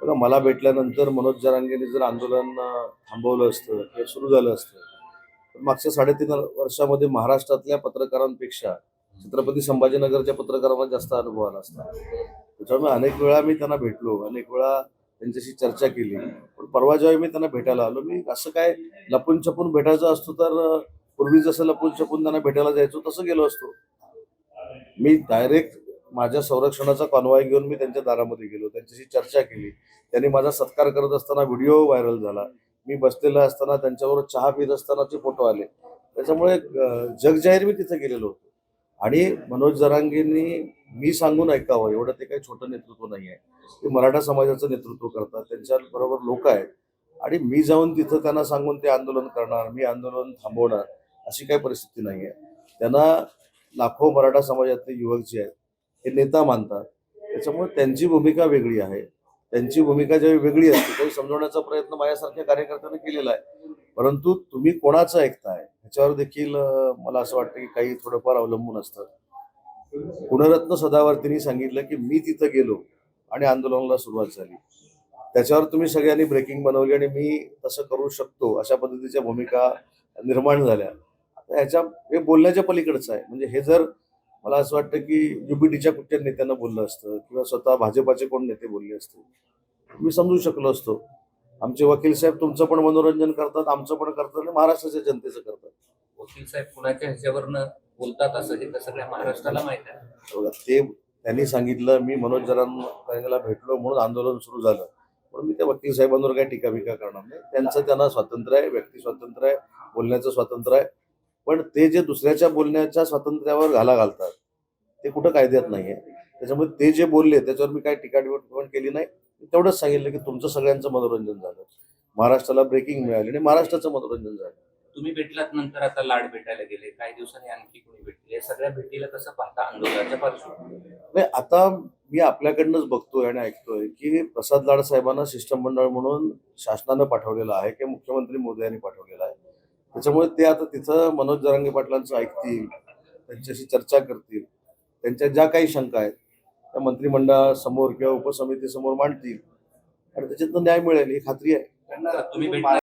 बघा, मला भेटल्यानंतर मनोज जरांगेंनी जर आंदोलन थांबवलं असतं किंवा सुरू झालं असतं तर मागच्या 3.5 वर्षामध्ये महाराष्ट्रातल्या पत्रकारांपेक्षा छत्रपती संभाजीनगरच्या पत्रकारांना जास्त अनुभव आला असता. त्याच्यामुळे अनेक वेळा मी त्यांना भेटलो, अनेक वेळा त्यांच्याशी चर्चा केली. पण परवा जेव्हा मी त्यांना भेटायला आलो, मी असं काय लपून छपून भेटायचं असतो तर पूर्वी जसं लपून छपून त्यांना भेटायला जायचो तसं गेलो असतो. मी डायरेक्ट माझ्या संरक्षणाचा कॉन्वॉय घेऊन मी त्यांच्या दारामध्ये गेलो, त्यांच्याशी चर्चा केली. त्यांनी माझा सत्कार करत असताना व्हिडिओ व्हायरल झाला. मी बसलेला असताना त्यांच्याबरोबर चहा पीत असतानाचे फोटो आले. त्याच्यामुळे जगजाहीर मी तिथे गेलेलो होतो. आणि मनोज जरांगेंनी मी सांगून ऐकावं एवढं ते काही छोटं नेतृत्व नाही आहे. ते मराठा समाजाचं नेतृत्व करतात, त्यांच्याबरोबर लोक आहेत. आणि मी जाऊन तिथं त्यांना सांगून ते आंदोलन करणार, मी आंदोलन थांबवणार अशी काही परिस्थिती नाही आहे. त्यांना लाखो मराठा समाजातले युवक जे आहेत हे नेता मानतात. त्याच्यामुळे त्यांची भूमिका वेगळी आहे. त्यांची भूमिका जेव्हा वेगळी असते तेव्हा समजवण्याचा प्रयत्न माझ्यासारख्या कार्यकर्त्यांनी केलेला आहे. परंतु तुम्ही कोणाचं ऐकताय ह्याच्यावर देखील मला असं वाटतं की काही थोडंफार अवलंबून असतं. गुणरत्न सदावर्तींनी सांगितलं की मी तिथं गेलो आणि आंदोलनाला सुरुवात झाली. त्याच्यावर तुम्ही सगळ्यांनी ब्रेकिंग बनवली आणि मी तसं करू शकतो अशा पद्धतीच्या भूमिका निर्माण झाल्या. आता ह्याच्या हे बोलण्याच्या पलीकडचं आहे. म्हणजे हे जर मला असं वाटतं की युबीटीच्या कुठच्या नेत्यांना बोललं असतं किंवा स्वतः भाजपाचे कोण नेते बोलले असते, मी समजू शकलो असतो. आमचे वकील साहेब तुमचं पण मनोरंजन करतात, आमचं पण करतात आणि महाराष्ट्राच्या जनतेचं करतात. वकील साहेब कुणाच्या ह्याच्यावरनं बोलतात असं हे तर सगळ्या महाराष्ट्राला माहित आहे. बघा, ते त्यांनी सांगितलं मी मनोज जरांगेला भेटलो म्हणून आंदोलन सुरू झालं. म्हणून मी त्या वकील साहेबांवर काही टीका करणार नाही. त्यांना स्वातंत्र्य आहे, व्यक्ती स्वातंत्र्य आहे, बोलण्याचं स्वातंत्र्य आहे. पण ते जे दुसऱ्याच्या बोलण्याच्या स्वातंत्र्यावर घाला घालतात ते कुठं कायद्यात नाही आहे. त्याच्यामुळे ते जे बोलले त्याच्यावर मी काही टिप्पणी केली नाही. तेवढंच सांगितलं की तुमचं सगळ्यांचं मनोरंजन झालं, महाराष्ट्राला ब्रेकिंग मिळाली आणि महाराष्ट्राचं मनोरंजन झालं. तुम्ही भेटलात नंतर आता लाड भेटायला गेले, काही दिवसांनी आणखी कोणी भेटले, या सगळ्या भेटीला कसं पाहता आंदोलनाच्या पार्श्वभूमीवर? नाही, आता मी आपल्याकडनंच बघतोय आणि ऐकतोय की प्रसाद लाड साहेबांना शिष्टमंडळ म्हणून शासनानं पाठवलेलं आहे किंवा मुख्यमंत्री मोदी यांनी पाठवलेलं आहे. त्याच्यामुळे ते आता तिथं मनोज जरांगे पाटलांचं ऐकतील, त्यांच्याशी चर्चा करतील, त्यांच्या ज्या काही शंका आहेत त्या मंत्रिमंडळासमोर किंवा उपसमितीसमोर मांडतील आणि त्याच्यातनं न्याय मिळेल ही खात्री आहे. तुम्ही भेटला